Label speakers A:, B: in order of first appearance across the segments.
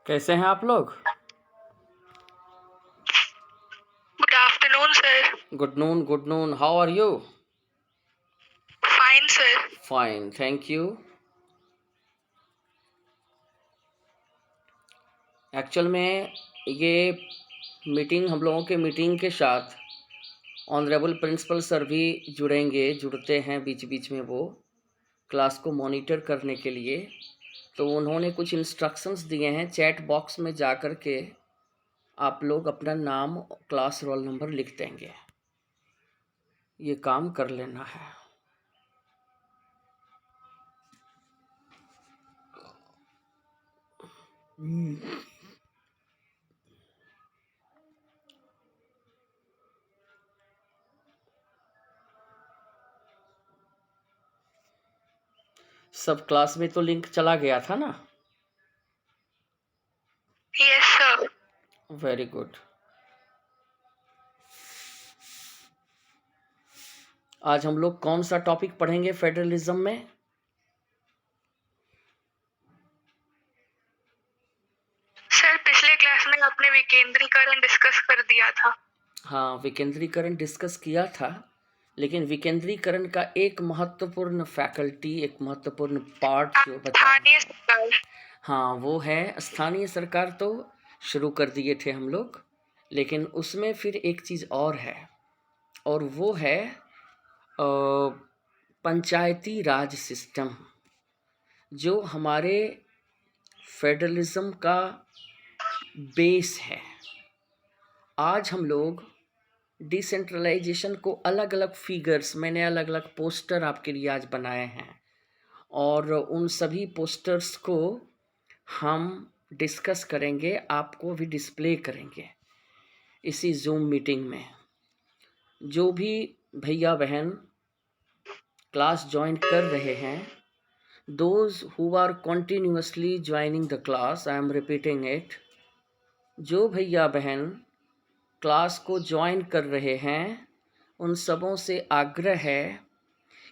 A: कैसे हैं आप लोग?
B: Good afternoon, sir.
A: Good noon. How are you?
B: Fine, sir.
A: Fine, thank you. Actual में ये मीटिंग हम लोगों के मीटिंग के साथ ऑनरेबल प्रिंसिपल सर भी जुड़ते हैं बीच बीच में, वो क्लास को मॉनिटर करने के लिए। तो उन्होंने कुछ इंस्ट्रक्शंस दिए हैं, चैट बॉक्स में जा कर के आप लोग अपना नाम, क्लास, रोल नंबर लिख देंगे। ये काम कर लेना है। सब क्लास में तो लिंक चला गया था ना?
B: Yes, sir.
A: Very good. आज हम लोग कौन सा टॉपिक पढ़ेंगे फेडरलिज्म में?
B: सर, पिछले क्लास में आपने विकेंद्रीकरण डिस्कस कर दिया था।
A: हाँ, विकेंद्रीकरण डिस्कस किया था, लेकिन विकेंद्रीकरण का एक महत्वपूर्ण फैकल्टी, एक महत्वपूर्ण पार्ट जो बचा
B: स्थानीय सरकार।
A: हाँ, वो है स्थानीय सरकार। तो शुरू कर दिए थे हम लोग, लेकिन उसमें फिर एक चीज़ और है, और वो है पंचायती राज सिस्टम, जो हमारे फेडरलिज्म का बेस है। आज हम लोग डिसेंट्रलाइजेशन को अलग अलग फिगर्स, मैंने अलग अलग पोस्टर आपके लिए आज बनाए हैं, और उन सभी पोस्टर्स को हम डिस्कस करेंगे, आपको भी डिस्प्ले करेंगे इसी जूम मीटिंग में। जो भी भैया बहन क्लास ज्वाइन कर रहे हैं, those who are continuously joining the class, I am repeating it, जो भैया बहन क्लास को ज्वाइन कर रहे हैं, उन सबों से आग्रह है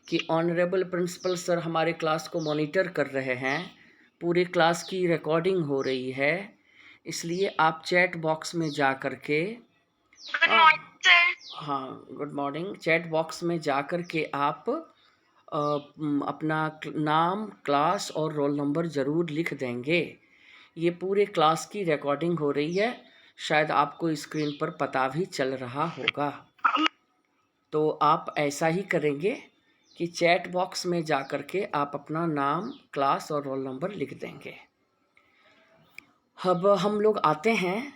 A: कि ऑनरेबल प्रिंसिपल सर हमारे क्लास को मॉनिटर कर रहे हैं, पूरे क्लास की रिकॉर्डिंग हो रही है, इसलिए आप चैट बॉक्स में जा कर के
B: गुड मॉर्निंग, सर।
A: हाँ, गुड मॉर्निंग। चैट बॉक्स में जा कर के आप अपना नाम, क्लास और रोल नंबर ज़रूर लिख देंगे। ये पूरे क्लास की रिकॉर्डिंग हो रही है, शायद आपको स्क्रीन पर पता भी चल रहा होगा। तो आप ऐसा ही करेंगे कि चैट बॉक्स में जा कर के आप अपना नाम, क्लास और रोल नंबर लिख देंगे। अब हम लोग आते हैं,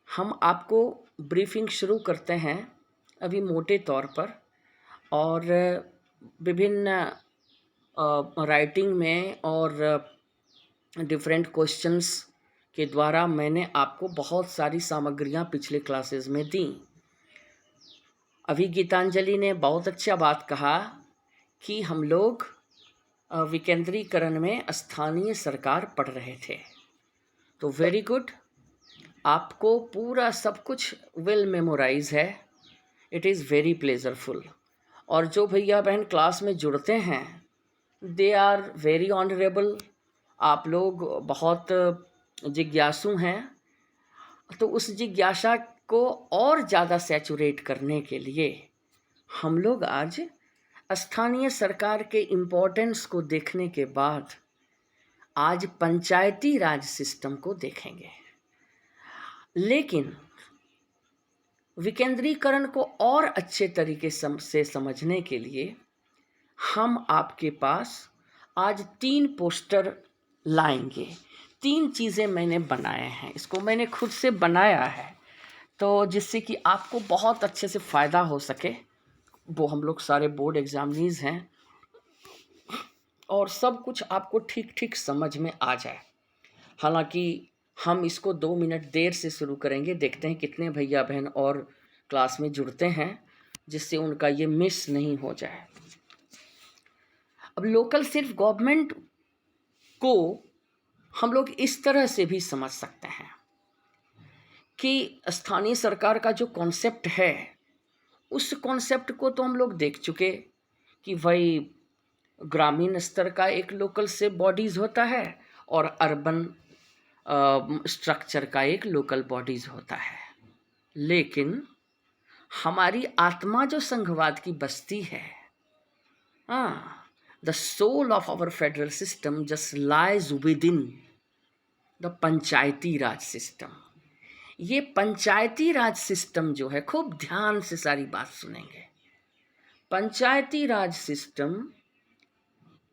A: हम आपको ब्रीफिंग शुरू करते हैं अभी मोटे तौर पर, और विभिन्न राइटिंग में और डिफरेंट क्वेश्चंस के द्वारा मैंने आपको बहुत सारी सामग्रियां पिछले क्लासेस में दी। अभी गीतांजलि ने बहुत अच्छा बात कहा कि हम लोग विकेंद्रीकरण में स्थानीय सरकार पढ़ रहे थे। तो वेरी गुड, आपको पूरा सब कुछ वेल मेमोराइज है, इट इज़ वेरी प्लेजरफुल। और जो भैया बहन क्लास में जुड़ते हैं, दे आर वेरी ऑनरेबल, आप लोग बहुत जिज्ञासु हैं। तो उस जिज्ञासा को और ज़्यादा सैचुरेट करने के लिए हम लोग आज स्थानीय सरकार के इम्पोर्टेंस को देखने के बाद आज पंचायती राज सिस्टम को देखेंगे। लेकिन विकेंद्रीकरण को और अच्छे तरीके से समझने के लिए हम आपके पास आज 3 पोस्टर लाएंगे। 3 चीज़ें मैंने बनाए हैं, इसको मैंने खुद से बनाया है, तो जिससे कि आपको बहुत अच्छे से फ़ायदा हो सके। वो हम लोग सारे बोर्ड एग्जामिनीज हैं, और सब कुछ आपको ठीक ठीक समझ में आ जाए। हालांकि हम इसको 2 मिनट देर से शुरू करेंगे, देखते हैं कितने भैया बहन और क्लास में जुड़ते हैं, जिससे उनका ये मिस नहीं हो जाए। अब लोकल सिर्फ गवर्नमेंट को हम लोग इस तरह से भी समझ सकते हैं कि स्थानीय सरकार का जो कॉन्सेप्ट है, उस कॉन्सेप्ट को तो हम लोग देख चुके कि भाई ग्रामीण स्तर का एक लोकल से बॉडीज़ होता है, और अर्बन स्ट्रक्चर का एक लोकल बॉडीज होता है। लेकिन हमारी आत्मा जो संघवाद की बसती है, हाँ, the soul of our federal system just lies with in the Panchayati Raj system. ये पंचायती राज सिस्टम जो है, खूब ध्यान से सारी बात सुनेंगे। पंचायती राज सिस्टम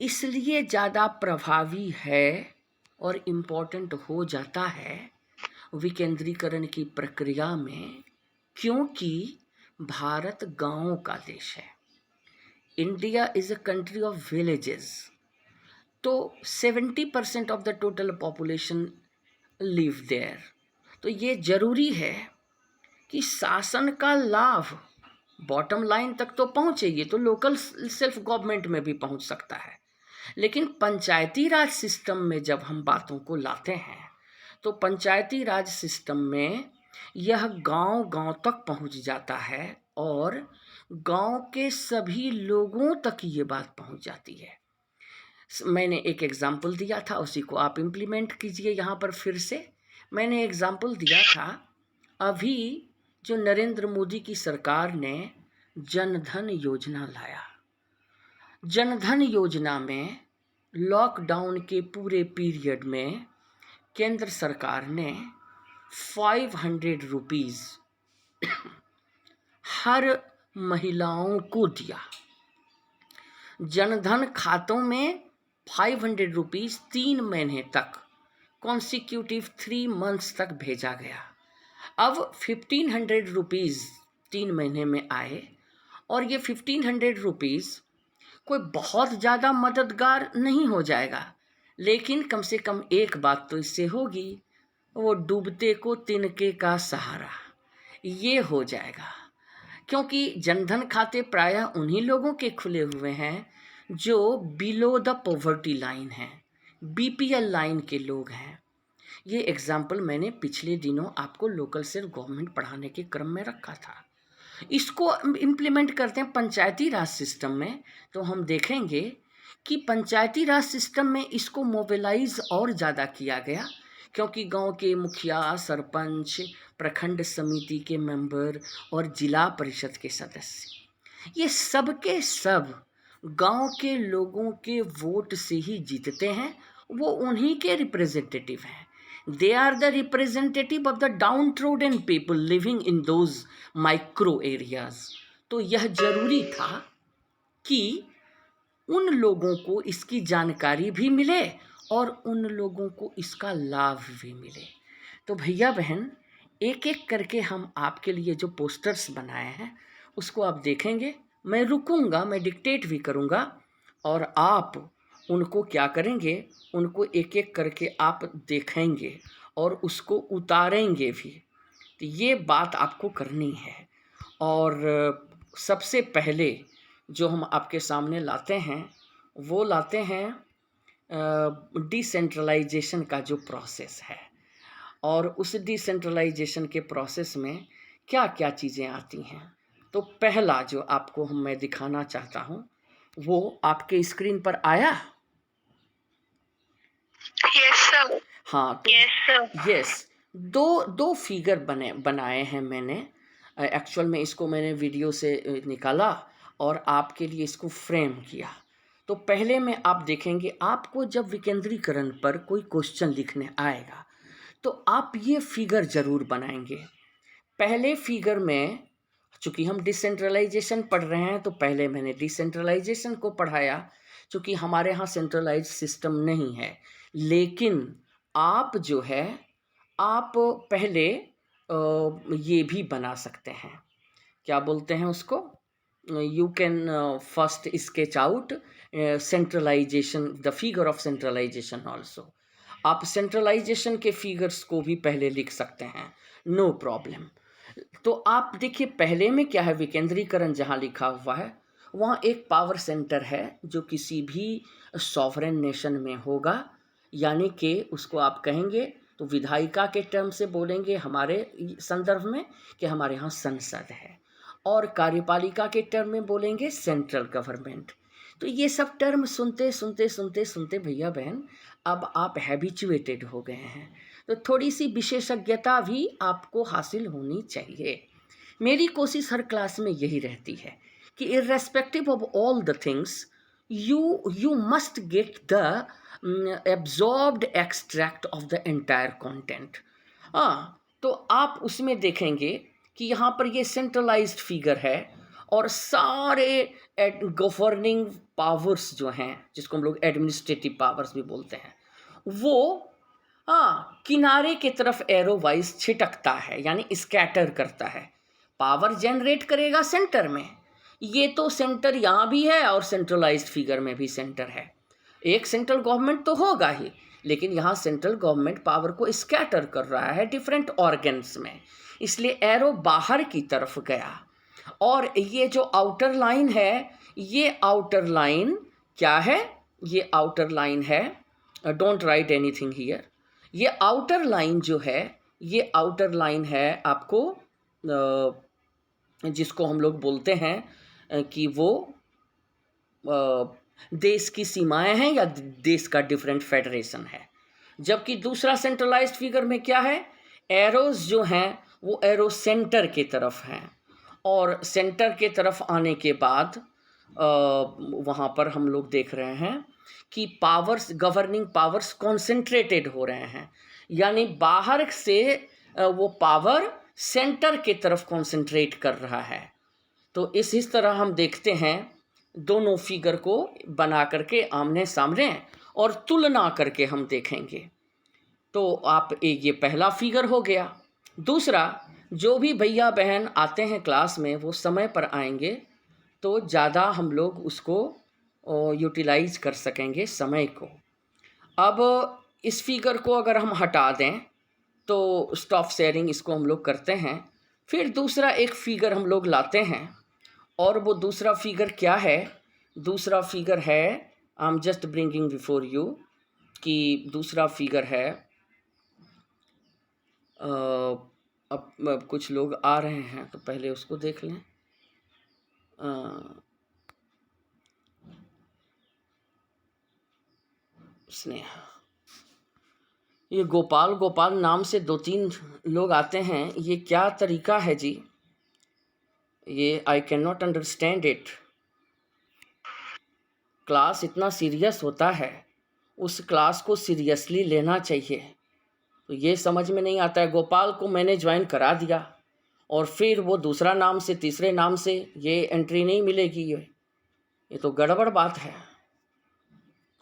A: इसलिए ज़्यादा प्रभावी है और इम्पोर्टेंट हो जाता है विकेंद्रीकरण की प्रक्रिया में, क्योंकि भारत गांवों का देश है। India is a country of villages. तो 70% of the total population live there. तो ये ज़रूरी है कि शासन का लाभ बॉटम लाइन तक तो पहुँचे। ये तो लोकल सेल्फ गवर्नमेंट में भी पहुँच सकता है, लेकिन पंचायती राज सिस्टम में जब हम बातों को लाते हैं तो पंचायती राज सिस्टम में यह गांव गांव तक पहुंच जाता है और गांव के सभी लोगों तक ये बात पहुंच जाती है। मैंने एक एग्जाम्पल दिया था, उसी को आप इम्प्लीमेंट कीजिए यहाँ पर। फिर से मैंने एग्जाम्पल दिया था, अभी जो नरेंद्र मोदी की सरकार ने जनधन योजना लाया। जनधन योजना में लॉकडाउन के पूरे पीरियड में केंद्र सरकार ने 500 रुपीज़ हर महिलाओं को दिया। जनधन खातों में 500 रुपीज़ 3 महीने तक, कॉन्सिक्यूटिव 3 मंथ्स तक भेजा गया। अब 1500 रुपीज़ 3 महीने में आए, और ये 1500 रुपीज़ कोई बहुत ज़्यादा मददगार नहीं हो जाएगा, लेकिन कम से कम एक बात तो इससे होगी, वो डूबते को तिनके का सहारा, ये हो जाएगा। क्योंकि जनधन खाते प्रायः उन्हीं लोगों के खुले हुए हैं जो बिलो द पॉवर्टी लाइन हैं, बीपीएल लाइन के लोग हैं। ये एग्जाम्पल मैंने पिछले दिनों आपको लोकल सेल्फ गवर्नमेंट पढ़ाने के क्रम में रखा था। इसको इम्प्लीमेंट करते हैं पंचायती राज सिस्टम में, तो हम देखेंगे कि पंचायती राज सिस्टम में इसको मोबिलाइज और ज़्यादा किया गया, क्योंकि गांव के मुखिया, सरपंच, प्रखंड समिति के मेंबर और जिला परिषद के सदस्य, ये सब के सब गांव के लोगों के वोट से ही जीतते हैं। वो उन्हीं के रिप्रेजेंटेटिव हैं। They are the representative of the downtrodden people living in those micro areas। तो यह जरूरी था कि उन लोगों को इसकी जानकारी भी मिले और उन लोगों को इसका लाभ भी मिले। तो भैया बहन, एक एक करके हम आपके लिए जो पोस्टर्स बनाए हैं उसको आप देखेंगे। मैं रुकूंगा, मैं डिक्टेट भी करूंगा, और आप उनको क्या करेंगे, उनको एक एक करके आप देखेंगे और उसको उतारेंगे भी। तो ये बात आपको करनी है। और सबसे पहले जो हम आपके सामने लाते हैं वो लाते हैं डिसेंट्रलाइजेशन का जो प्रोसेस है, और उस डिसेंट्रलाइजेशन के प्रोसेस में क्या क्या चीज़ें आती हैं। तो पहला जो आपको मैं दिखाना चाहता हूँ वो आपके स्क्रीन पर आया।
B: Yes sir.
A: हाँ, तो
B: यस सर।
A: यस, दो फिगर बनाए हैं मैंने। एक्चुअल में इसको मैंने वीडियो से निकाला और आपके लिए इसको फ्रेम किया। तो पहले में आप देखेंगे, आपको जब विकेंद्रीकरण पर कोई क्वेश्चन लिखने आएगा तो आप ये फिगर ज़रूर बनाएंगे। पहले फिगर में, चूँकि हम डिसेंट्रलाइजेशन पढ़ रहे हैं तो पहले मैंने डिसेंट्रलाइजेशन को पढ़ाया, चूँकि हमारे यहाँ सेंट्रलाइज सिस्टम नहीं है। लेकिन आप जो है, आप पहले ये भी बना सकते हैं, क्या बोलते हैं उसको, you can first sketch out centralisation, the figure of centralisation also. आप सेंट्रलाइजेशन के फिगर्स को भी पहले लिख सकते हैं, नो प्रॉब्लम। तो आप देखिए पहले में क्या है, विकेंद्रीकरण जहाँ लिखा हुआ है वहाँ एक पावर सेंटर है जो किसी भी सॉवरेन नेशन में होगा, यानी कि उसको आप कहेंगे तो विधायिका के टर्म से बोलेंगे हमारे संदर्भ में कि हमारे यहाँ संसद है, और कार्यपालिका के टर्म में बोलेंगे सेंट्रल गवर्नमेंट। तो ये सब टर्म सुनते सुनते सुनते सुनते भैया बहन अब आप हैबिचुएटेड हो गए हैं। तो थोड़ी सी विशेषज्ञता भी आपको हासिल होनी चाहिए। मेरी कोशिश हर क्लास में यही रहती है कि irrespective of all the things you must get the absorbed extract of the entire content। हाँ, तो आप उसमें देखेंगे कि यहाँ पर ये सेंट्रलाइज्ड फिगर है और सारे गवर्निंग पावर्स जो हैं, जिसको हम लोग एडमिनिस्ट्रेटिव पावर्स भी बोलते हैं, वो हाँ किनारे की तरफ एरो वाइज छिटकता है, यानी स्कैटर करता है। पावर जनरेट करेगा सेंटर में, ये तो सेंटर यहाँ भी है और सेंट्रलाइज्ड फिगर में भी सेंटर है। एक सेंट्रल गवर्नमेंट तो होगा ही, लेकिन यहाँ सेंट्रल गवर्नमेंट पावर को स्कैटर कर रहा है डिफरेंट ऑर्गन्स में, इसलिए एरो बाहर की तरफ गया। और ये जो आउटर लाइन है, ये आउटर लाइन क्या है? ये आउटर लाइन है, डोंट राइट एनीथिंग हियर। ये आउटर लाइन जो है, ये आउटर लाइन है आपको जिसको हम लोग बोलते हैं कि वो देश की सीमाएं हैं या देश का डिफरेंट फेडरेशन है। जबकि दूसरा सेंट्रलाइज्ड फिगर में क्या है? एरोज जो हैं वो एरो सेंटर की तरफ हैं, और सेंटर के तरफ आने के बाद वहाँ पर हम लोग देख रहे हैं कि पावर्स, गवर्निंग पावर्स कॉन्सेंट्रेटेड हो रहे हैं, यानी बाहर से वो पावर सेंटर की तरफ कॉन्सेंट्रेट कर रहा है। तो इस तरह हम देखते हैं दोनों फिगर को बना करके आमने सामने और तुलना करके हम देखेंगे। तो आप ये पहला फिगर हो गया। दूसरा, जो भी भैया बहन आते हैं क्लास में वो समय पर आएंगे तो ज़्यादा हम लोग उसको यूटिलाइज कर सकेंगे समय को। अब इस फिगर को अगर हम हटा दें तो स्टॉप शेयरिंग इसको हम लोग करते हैं। फिर दूसरा एक फिगर हम लोग लाते हैं, और वो दूसरा फिगर क्या है? दूसरा फिगर है, I am just bringing before you, कि दूसरा फिगर है अब कुछ लोग आ रहे हैं तो पहले उसको देख लें। स्नेहा, ये गोपाल गोपाल नाम से 2-3 लोग आते हैं, ये क्या तरीका है जी? ये I can not understand it. Class इतना सीरियस होता है, उस क्लास को सीरियसली लेना चाहिए, तो ये समझ में नहीं आता है। गोपाल को मैंने ज्वाइन करा दिया और फिर वो दूसरा नाम से, तीसरे नाम से ये एंट्री नहीं मिलेगी, ये तो गड़बड़ बात है।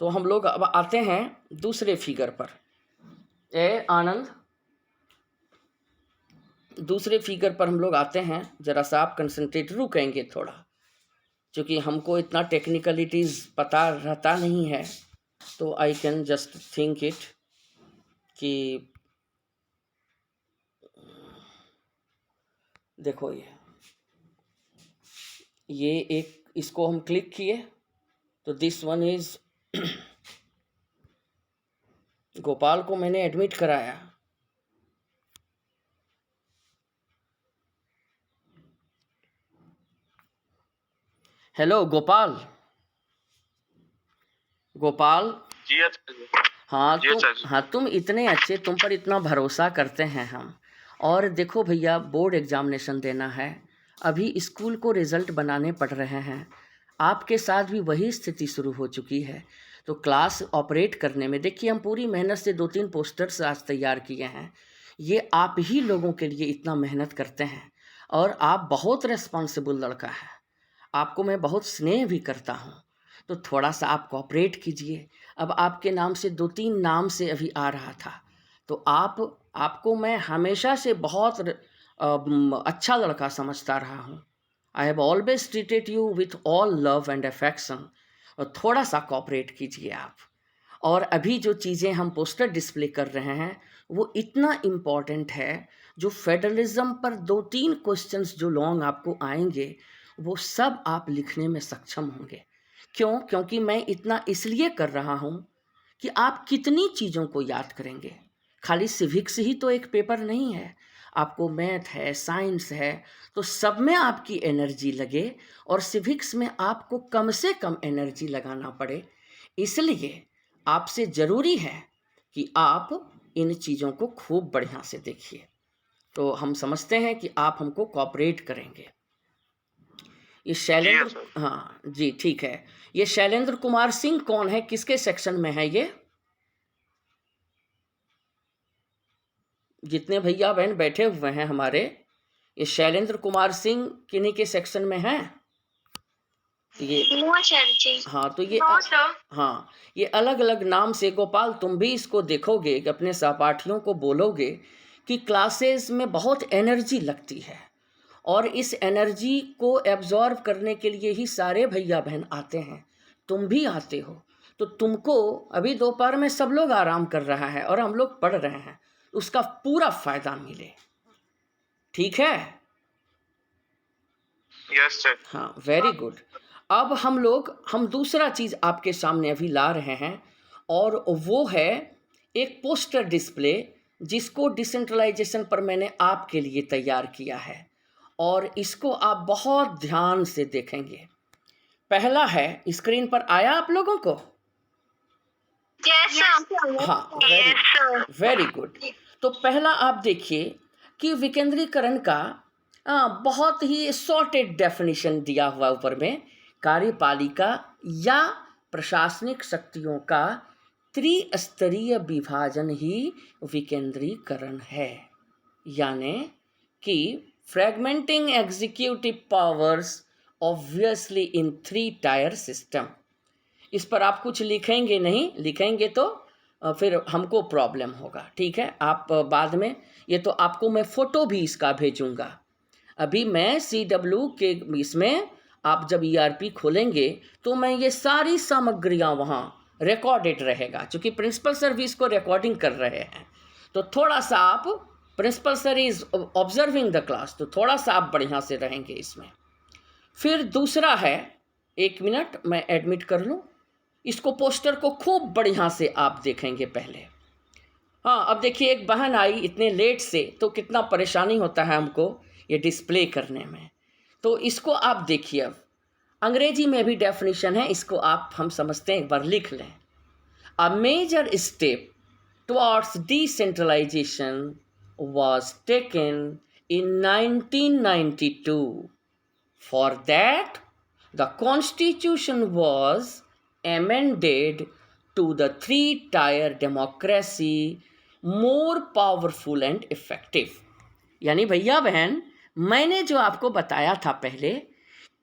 A: तो हम लोग अब आते हैं दूसरे फिगर पर। आनंद, दूसरे फिगर पर हम लोग आते हैं। ज़रा सा आप कंसंट्रेट रुकेंगे थोड़ा, क्योंकि हमको इतना टेक्निकलिटीज़ पता रहता नहीं है, तो I can just think it कि देखो ये एक, इसको हम क्लिक किए तो दिस वन इज़ गोपाल को मैंने एडमिट कराया। हेलो गोपाल, गोपाल
C: जी अच्छा जी।
A: हाँ
C: जी
A: तुम,
C: अच्छा जी।
A: हाँ तुम इतने अच्छे, तुम पर इतना भरोसा करते हैं हम। और देखो भैया, बोर्ड एग्जामिनेशन देना है, अभी स्कूल को रिज़ल्ट बनाने पड़ रहे हैं, आपके साथ भी वही स्थिति शुरू हो चुकी है। तो क्लास ऑपरेट करने में देखिए, हम पूरी मेहनत से 2-3 पोस्टर्स आज तैयार किए हैं। ये आप ही लोगों के लिए इतना मेहनत करते हैं, और आप बहुत रिस्पॉन्सिबल लड़का है, आपको मैं बहुत स्नेह भी करता हूँ। तो थोड़ा सा आप कोऑपरेट कीजिए। अब आपके नाम से 2-3 नाम से अभी आ रहा था, तो आपको मैं हमेशा से बहुत अच्छा लड़का समझता रहा हूँ। I have always treated you with all love and affection. और थोड़ा सा कोऑपरेट कीजिए आप। और अभी जो चीज़ें हम पोस्टर डिस्प्ले कर रहे हैं वो इतना इम्पॉर्टेंट है, जो फेडरलिज्म पर 2-3 क्वेश्चंस जो लॉन्ग आपको आएंगे वो सब आप लिखने में सक्षम होंगे। क्यों? क्योंकि मैं इतना इसलिए कर रहा हूँ कि आप कितनी चीज़ों को याद करेंगे। खाली सिविक्स ही तो एक पेपर नहीं है, आपको मैथ है, साइंस है, तो सब में आपकी एनर्जी लगे, और सिविक्स में आपको कम से कम एनर्जी लगाना पड़े। इसलिए आपसे ज़रूरी है कि आप इन चीज़ों को खूब बढ़िया से देखिए। तो हम समझते हैं कि आप हमको कोऑपरेट करेंगे। ये शैलेंद्र, हाँ जी ठीक है। ये शैलेंद्र कुमार सिंह कौन है, किसके सेक्शन में है ये? जितने भैया बहन बैठे हुए हैं हमारे, ये शैलेंद्र कुमार सिंह किन्हीं के सेक्शन में हैं? ये हाँ, तो ये हाँ, ये अलग अलग नाम से, गोपाल तुम भी इसको देखोगे कि अपने सहपाठियों को बोलोगे कि क्लासेस में बहुत एनर्जी लगती है और इस एनर्जी को एब्जॉर्व करने के लिए ही सारे भैया बहन आते हैं, तुम भी आते हो। तो तुमको अभी दोपहर में सब लोग आराम कर रहा है और हम लोग पढ़ रहे हैं, उसका पूरा फायदा मिले, ठीक है?
B: Yes sir.
A: हाँ, वेरी गुड। अब हम दूसरा चीज़ आपके सामने अभी ला रहे हैं और वो है एक पोस्टर डिस्प्ले जिसको डिसेंट्रलाइजेशन पर मैंने आपके लिए तैयार किया है और इसको आप बहुत ध्यान से देखेंगे। पहला है, स्क्रीन पर आया आप लोगों को? हाँ, वेरी गुड। तो पहला आप देखिए कि विकेंद्रीकरण का बहुत ही शॉर्टेड डेफिनेशन दिया हुआ ऊपर में, कार्यपालिका या प्रशासनिक शक्तियों का त्रिस्तरीय विभाजन ही विकेंद्रीकरण है, यानी कि फ्रैगमेंटिंग एग्जीक्यूटिव पावर्स ऑब्वियसली इन 3 टायर सिस्टम। इस पर आप कुछ लिखेंगे नहीं, लिखेंगे तो फिर हमको प्रॉब्लम होगा, ठीक है? आप बाद में, ये तो आपको मैं फ़ोटो भी इसका भेजूंगा। अभी मैं CW के इसमें आप जब ERP खोलेंगे तो मैं ये सारी सामग्रियां वहाँ रिकॉर्डेड रहेगा, क्योंकि प्रिंसिपल सर भी इसको रिकॉर्डिंग कर रहे हैं। तो थोड़ा सा आप, principal sir is observing the class, तो थोड़ा सा आप बढ़िया से रहेंगे इसमें। फिर दूसरा है, 1 मिनट मैं एडमिट कर लूँ इसको, पोस्टर को खूब बढ़िया से आप देखेंगे पहले। हाँ, अब देखिए एक बहन आई इतने लेट से, तो कितना परेशानी होता है हमको ये डिस्प्ले करने में। तो इसको आप देखिए, अब अंग्रेजी में भी डेफिनेशन है, इसको आप हम समझते हैं, एक बार लिख लें। A major step towards decentralisation was taken in 1992. For that, the constitution was amended to the 3-tier democracy more powerful and effective. यानी भैया बहन, मैंने जो आपको बताया था पहले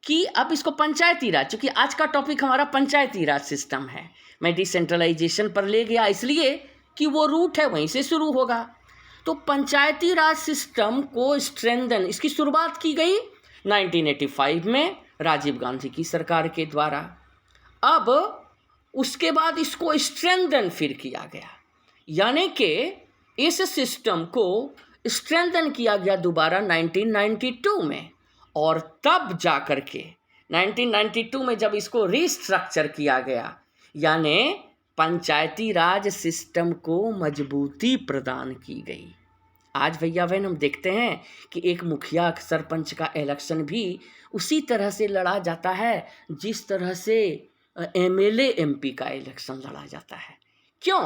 A: कि अब इसको पंचायती राज, चूंकि आज का टॉपिक हमारा पंचायती राज सिस्टम है, मैं डिसेंट्रलाइजेशन पर ले गया इसलिए कि वो रूट है, वहीं से शुरू होगा। तो पंचायती राज सिस्टम को स्ट्रेंथन, इसकी शुरुआत की गई 1985 में राजीव गांधी की सरकार के द्वारा। अब उसके बाद इसको स्ट्रेंथन फिर किया गया, यानी कि इस सिस्टम को स्ट्रेंथन किया गया दोबारा 1992 में, और तब जा कर के 1992 में जब इसको रिस्ट्रक्चर किया गया, यानी पंचायती राज सिस्टम को मजबूती प्रदान की गई। आज भैया बहन हम देखते हैं कि एक मुखिया सरपंच का इलेक्शन भी उसी तरह से लड़ा जाता है जिस तरह से MLA MP का इलेक्शन लड़ा जाता है। क्यों?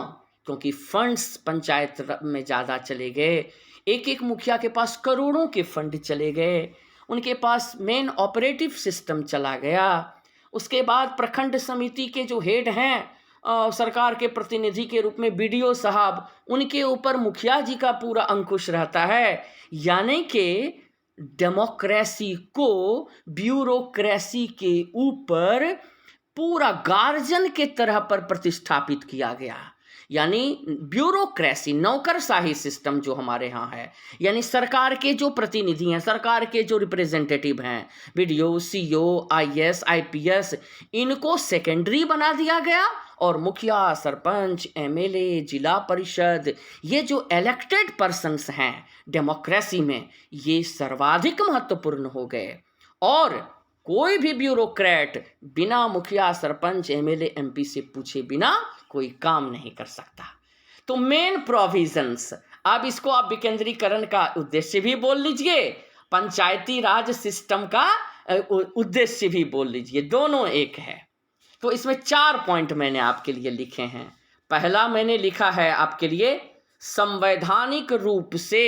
A: क्योंकि फंड्स पंचायत में ज़्यादा चले गए, एक एक मुखिया के पास करोड़ों के फंड चले गए, उनके पास मेन ऑपरेटिव सिस्टम चला गया। उसके बाद प्रखंड समिति के जो हेड हैं, सरकार के प्रतिनिधि के रूप में BDO साहब, उनके ऊपर मुखिया जी का पूरा अंकुश रहता है, यानी कि डेमोक्रेसी को ब्यूरोक्रेसी के ऊपर पूरा गार्जियन के तरह पर प्रतिष्ठापित किया गया। यानी ब्यूरोक्रेसी, नौकरशाही सिस्टम जो हमारे यहाँ है, यानी सरकार के जो प्रतिनिधि हैं, सरकार के जो रिप्रेजेंटेटिव हैं, BDO, CO, IS, IPS, इनको सेकेंडरी बना दिया गया और मुखिया, सरपंच, MLA, जिला परिषद, ये जो इलेक्टेड पर्सन्स हैं डेमोक्रेसी में, ये सर्वाधिक महत्वपूर्ण हो गए। और कोई भी ब्यूरोक्रेट बिना मुखिया, सरपंच, MLA, MP से पूछे बिना कोई काम नहीं कर सकता। तो मेन प्रोविजंस, अब इसको आप विकेंद्रीकरण का उद्देश्य भी बोल लीजिए, पंचायती राज सिस्टम का उद्देश्य भी बोल लीजिए, दोनों एक है। तो इसमें 4 पॉइंट मैंने आपके लिए लिखे हैं। पहला मैंने लिखा है आपके लिए संवैधानिक रूप से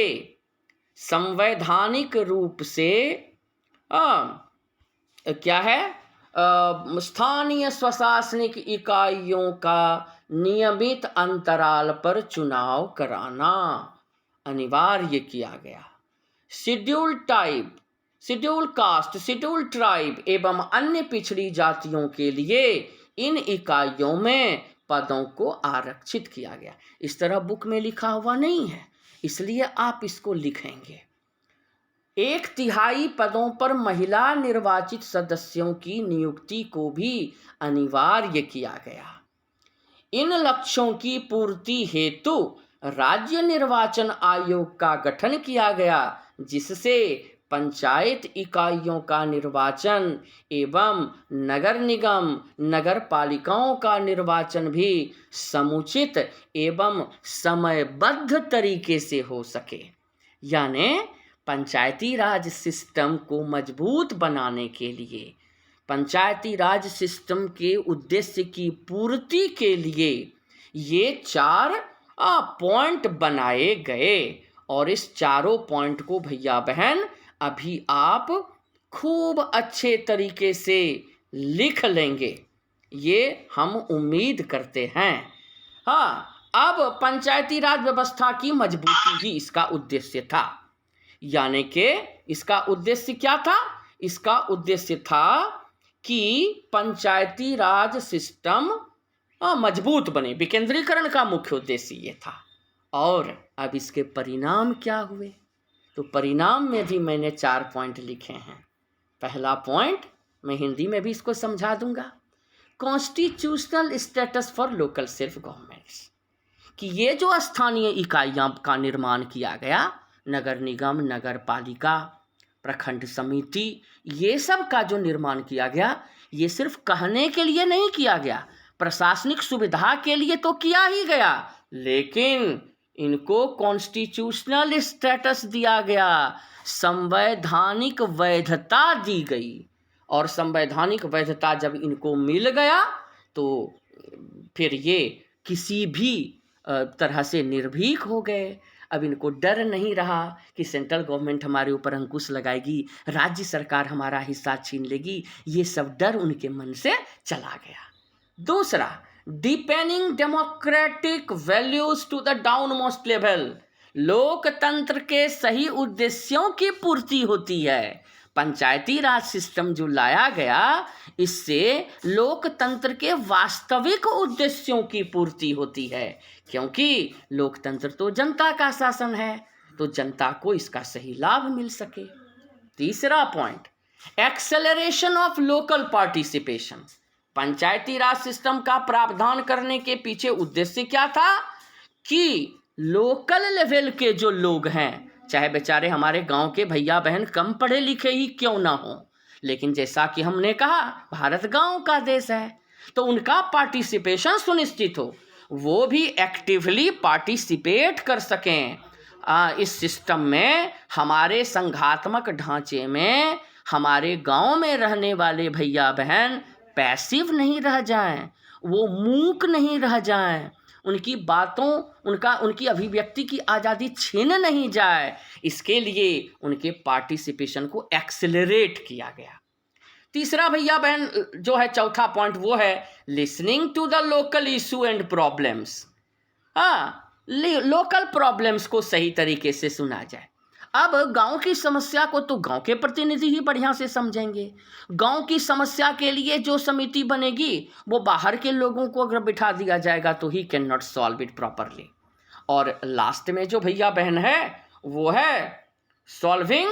A: क्या है, स्थानीय स्वशासनिक इकाइयों का नियमित अंतराल पर चुनाव कराना अनिवार्य किया गया। शेड्यूल कास्ट, शेड्यूल ट्राइब एवं अन्य पिछड़ी जातियों के लिए इन इकाइयों में पदों को आरक्षित किया गया। इस तरह बुक में लिखा हुआ नहीं है, इसलिए आप इसको लिखेंगे। 1/3 पदों पर महिला निर्वाचित सदस्यों की नियुक्ति को भी अनिवार्य किया गया। इन लक्ष्यों की पूर्ति हेतु राज्य निर्वाचन आयोग का गठन किया गया, जिससे पंचायत इकाइयों का निर्वाचन एवं नगर निगम, नगर पालिकाओं का निर्वाचन भी समुचित एवं समयबद्ध तरीके से हो सके। यानी पंचायती राज सिस्टम को मजबूत बनाने के लिए, पंचायती राज सिस्टम के उद्देश्य की पूर्ति के लिए ये 4 पॉइंट बनाए गए। और इस चारों पॉइंट को भैया बहन अभी आप खूब अच्छे तरीके से लिख लेंगे, ये हम उम्मीद करते हैं। हाँ, अब पंचायती राज व्यवस्था की मजबूती ही इसका उद्देश्य था। यानी कि इसका उद्देश्य क्या था? इसका उद्देश्य था कि पंचायती राज सिस्टम मजबूत बने। विकेंद्रीकरण का मुख्य उद्देश्य ये था। और अब इसके परिणाम क्या हुए? तो परिणाम में भी मैंने 4 पॉइंट लिखे हैं। पहला पॉइंट मैं हिंदी में भी इसको समझा दूंगा। Constitutional status for local self governments, कि ये जो स्थानीय इकाइयां का निर्माण किया गया, नगर निगम, नगर पालिका, प्रखंड समिति, ये सब का जो निर्माण किया गया, ये सिर्फ कहने के लिए नहीं किया गया, प्रशासनिक सुविधा के लिए तो किया ही गया, लेकिन इनको कॉन्स्टिट्यूशनल स्टेटस दिया गया, संवैधानिक वैधता दी गई। और संवैधानिक वैधता जब इनको मिल गया तो फिर ये किसी भी तरह से निर्भीक हो गए। अब इनको डर नहीं रहा कि सेंट्रल गवर्नमेंट हमारे ऊपर अंकुश लगाएगी, राज्य सरकार हमारा हिस्सा छीन लेगी। ये सब डर उनके मन से चला गया। दूसरा, deepening democratic values to the down most level, लोकतंत्र के सही उद्देश्यों की पूर्ति होती है। पंचायती राज सिस्टम जो लाया गया, इससे लोकतंत्र के वास्तविक उद्देश्यों की पूर्ति होती है, क्योंकि लोकतंत्र तो जनता का शासन है, तो जनता को इसका सही लाभ मिल सके। तीसरा point, acceleration of local participation. Panchayati Raj system का प्रावधान करने के पीछे उद्देश्य क्या था? कि लोकल लेवल के जो लोग हैं, चाहे बेचारे हमारे गांव के भैया बहन कम पढ़े लिखे ही क्यों ना हो, लेकिन जैसा कि हमने कहा भारत गांव का देश है, तो उनका पार्टिसिपेशन सुनिश्चित हो, वो भी एक्टिवली पार्टिसिपेट कर सकें इस सिस्टम में। हमारे संघात्मक ढांचे में हमारे गांव में रहने वाले भैया बहन पैसिव नहीं रह जाएं, वो मूक नहीं रह जाएं, उनकी बातों, उनकी अभिव्यक्ति की आज़ादी छीन नहीं जाए, इसके लिए उनके पार्टिसिपेशन को एक्सेलरेट किया गया। तीसरा भैया बहन जो है, चौथा पॉइंट, वो है listening to the local issue and problems. Local problems को सही तरीके से सुना जाए। अब गांव की समस्या को तो गांव के प्रतिनिधि ही बढ़िया से समझेंगे। गांव की समस्या के लिए जो समिति बनेगी, वो बाहर के लोगों को अगर बिठा दिया जाएगा तो he can not solve it properly. और लास्ट में जो भैया बहन है, वो है सॉल्विंग,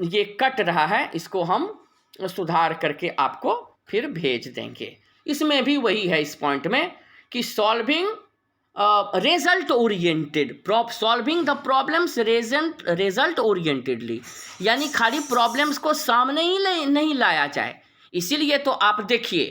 A: ये कट रहा है, इसको हम सुधार करके आपको फिर भेज देंगे। इसमें भी वही है इस पॉइंट में कि solving result oriented, solving the problems result orientedly, यानी खाली प्रॉब्लम्स को सामने ही नहीं लाया जाए। इसीलिए तो आप देखिए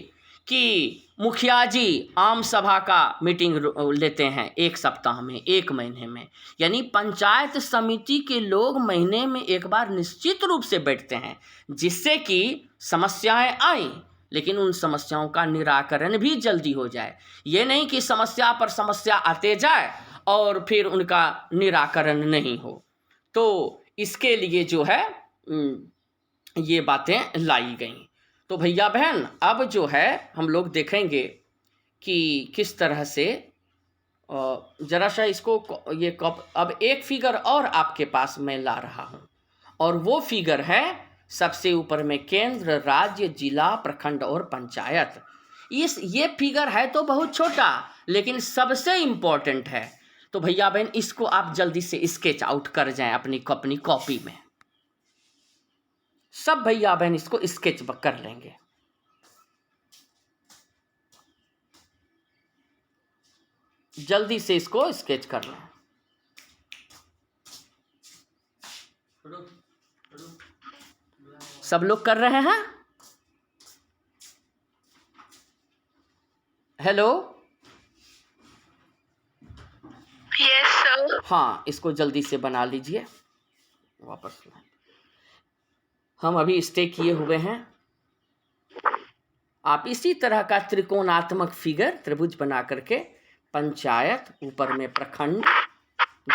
A: कि मुखिया जी आम सभा का मीटिंग लेते हैं 1 सप्ताह में, 1 महीने में, यानी पंचायत समिति के लोग महीने में एक बार निश्चित रूप से बैठते हैं, जिससे कि समस्याएं आएं, लेकिन उन समस्याओं का निराकरण भी जल्दी हो जाए। ये नहीं कि समस्या पर समस्या आते जाए और फिर उनका निराकरण नहीं हो। तो इसके लिए जो है ये बातें लाई गई। तो भैया बहन अब जो है हम लोग देखेंगे कि किस तरह से जरा सा इसको ये कप अब एक फिगर और आपके पास मैं ला रहा हूँ, और वो फिगर है सबसे ऊपर में केंद्र, राज्य, जिला, प्रखंड और पंचायत। ये फिगर है तो बहुत छोटा, लेकिन सबसे इम्पोर्टेंट है। तो भैया बहन इसको आप जल्दी से स्केच आउट कर जाएं अपनी कॉपी में। सब भैया बहन इसको स्केच कर लेंगे। जल्दी से इसको स्केच कर लें। सब लोग कर रहे हैं? Hello,
B: yes sir.
A: हाँ, इसको जल्दी से बना लीजिए। वापस हम अभी स्टे किए हुए हैं। आप इसी तरह का त्रिकोणात्मक फिगर त्रिभुज बना करके पंचायत, ऊपर में प्रखंड,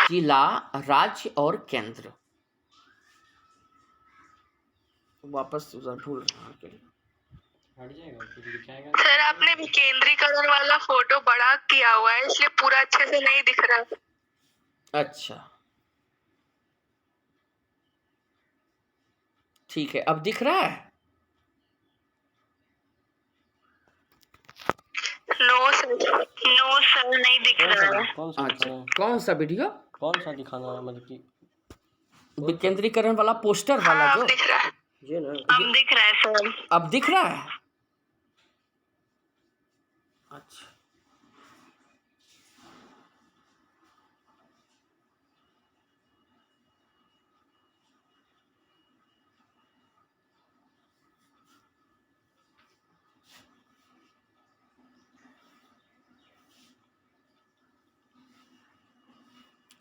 A: जिला, राज्य और केंद्र। वापस भूल रहा के लिए
B: सर आपने विकेंद्रीकरण वाला फोटो बड़ा किया हुआ है, इसलिए पूरा अच्छे से नहीं दिख रहा।
A: अच्छा, ठीक है, अब दिख रहा है?
B: नो सर नहीं दिख रहा है।
A: अच्छा, कौन सा वीडियो?
C: कौन सा दिखाना है, मतलब कि
A: विकेंद्रीकरण वाला पोस्टर वाला
B: हाँ,
A: जो
B: अब दिख रहा है।
C: ये ना
B: अब दिख रहा है सर।
A: अब दिख रहा है? अच्छा,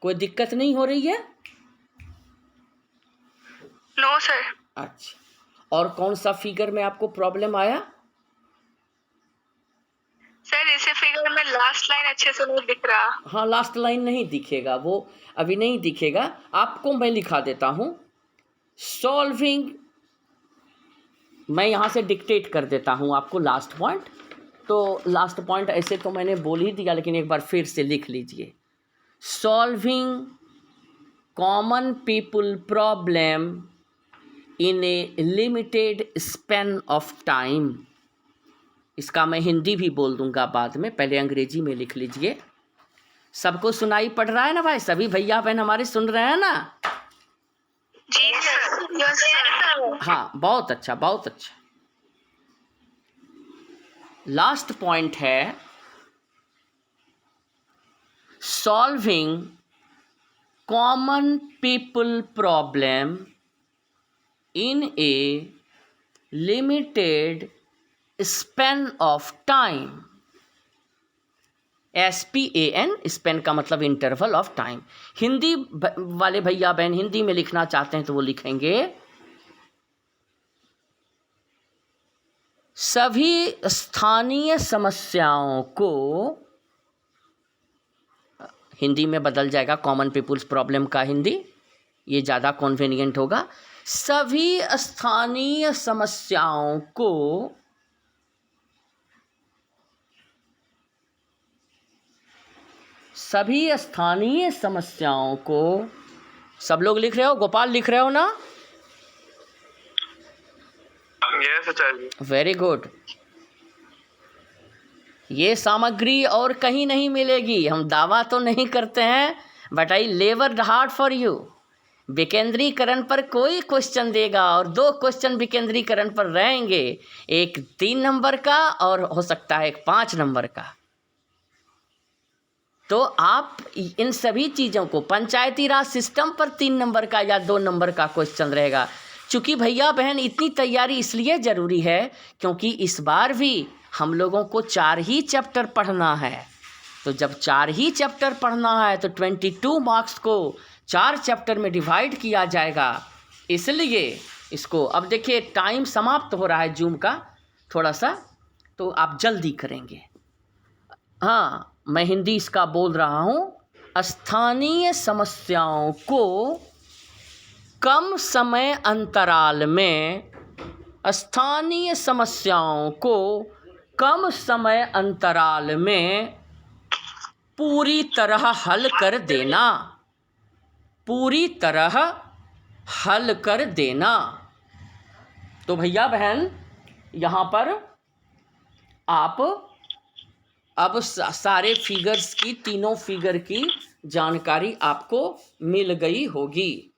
A: कोई दिक्कत नहीं हो रही है?
B: No sir.
A: अच्छा, और कौन सा फिगर में आपको प्रॉब्लम आया?
B: सर इसी फिगर में लास्ट लाइन अच्छे से नहीं दिख रहा।
A: हाँ, लास्ट लाइन नहीं दिखेगा, वो अभी नहीं दिखेगा। आपको मैं लिखा देता हूँ सॉल्विंग, मैं यहाँ से डिक्टेट कर देता हूँ आपको लास्ट पॉइंट। तो लास्ट पॉइंट ऐसे तो मैंने बोल ही दिया, लेकिन एक बार फिर से लिख लीजिए। Solving common people problem in A limited span of time. इसका मैं हिंदी भी बोल दूंगा बाद में, पहले अंग्रेजी में लिख लीजिए। सबको सुनाई पड़ रहा है ना भाई? सभी भैया बहन हमारे सुन रहे हैं ना?
B: जी सर। Yes sir.
A: हाँ, बहुत अच्छा, बहुत अच्छा। लास्ट पॉइंट है solving common people problem in A limited span of time. SPAN, Spain का मतलब इंटरवल ऑफ टाइम। हिंदी वाले भैया बहन हिंदी में लिखना चाहते हैं तो वो लिखेंगे सभी स्थानीय समस्याओं को, हिंदी में बदल जाएगा कॉमन पीपुल्स प्रॉब्लम का हिंदी, ये ज़्यादा कन्वीनियंट होगा। सभी स्थानीय समस्याओं को सब लोग लिख रहे हो? गोपाल लिख रहे हो ना?
B: यस आचार्य।
A: Very good. ये सामग्री और कहीं नहीं मिलेगी। हम दावा तो नहीं करते हैं, but I labour hard for you. विकेंद्रीकरण पर कोई क्वेश्चन देगा और 2 क्वेश्चन विकेंद्रीकरण पर रहेंगे, एक 3 नंबर का और हो सकता है एक 5 नंबर का। तो आप इन सभी चीज़ों को, पंचायती राज सिस्टम पर 3 नंबर का या 2 नंबर का क्वेश्चन रहेगा। चूँकि भैया बहन इतनी तैयारी इसलिए ज़रूरी है क्योंकि इस बार भी हम लोगों को 4 ही चैप्टर पढ़ना है। तो जब 4 ही चैप्टर पढ़ना है तो 22 मार्क्स को 4 चैप्टर में डिवाइड किया जाएगा। इसलिए इसको अब देखिए टाइम समाप्त हो रहा है जूम का थोड़ा सा, तो आप जल्दी करेंगे। हाँ, मैं हिंदी इसका बोल रहा हूँ स्थानीय समस्याओं को कम समय अंतराल में स्थानीय समस्याओं को कम समय अंतराल में पूरी तरह हल कर देना, पूरी तरह हल कर देना। तो भैया बहन यहाँ पर आप अब सारे फिगर्स की, तीनों फिगर की जानकारी आपको मिल गई होगी।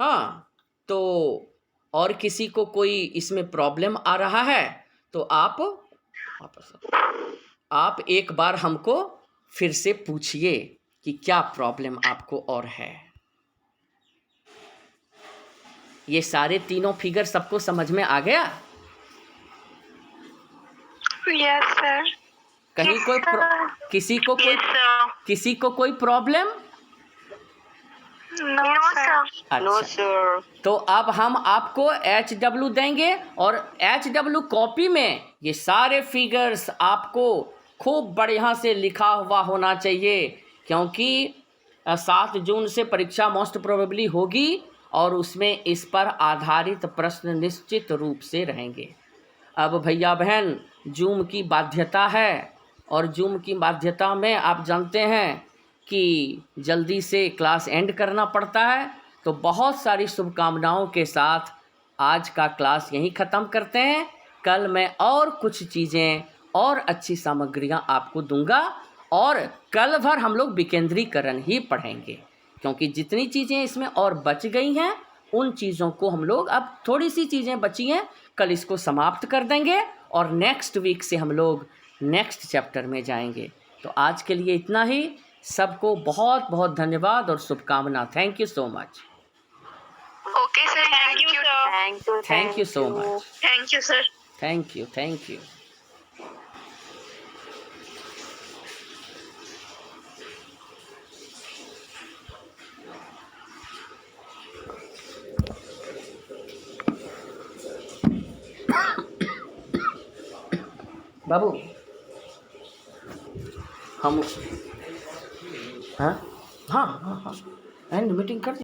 A: हाँ, तो और किसी को कोई इसमें प्रॉब्लम आ रहा है तो आप एक बार हमको फिर से पूछिए कि क्या प्रॉब्लम आपको और है। ये सारे तीनों फिगर सबको समझ में आ गया?
B: Yes sir.
A: कहीं कोई किसी को कोई problem?
B: No sir.
A: No sir. तो अब हम आपको HW देंगे और HW कॉपी में ये सारे फिगर्स आपको खूब बढ़िया से लिखा हुआ होना चाहिए, क्योंकि 7 जून से परीक्षा मोस्ट प्रोबेबली होगी और उसमें इस पर आधारित प्रश्न निश्चित रूप से रहेंगे। अब भैया बहन जूम की बाध्यता है और जूम की बाध्यता में आप जानते हैं कि जल्दी से क्लास एंड करना पड़ता है। तो बहुत सारी शुभकामनाओं के साथ आज का क्लास यहीं ख़त्म करते हैं। कल मैं और कुछ चीज़ें और अच्छी सामग्रियां आपको दूंगा और कल भर हम लोग विकेंद्रीकरण ही पढ़ेंगे, क्योंकि जितनी चीज़ें इसमें और बच गई हैं उन चीज़ों को हम लोग, अब थोड़ी सी चीज़ें बची हैं, कल इसको समाप्त कर देंगे और नेक्स्ट वीक से हम लोग नेक्स्ट चैप्टर में जाएंगे। तो आज के लिए इतना ही। सबको बहुत बहुत धन्यवाद और शुभकामना। Thank you so much.
B: Okay sir, thank you sir.
A: Thank you so much.
B: Thank you sir.
A: Thank you, thank you. बाबू हम हाँ हाँ हाँ हाँ एंड मीटिंग कर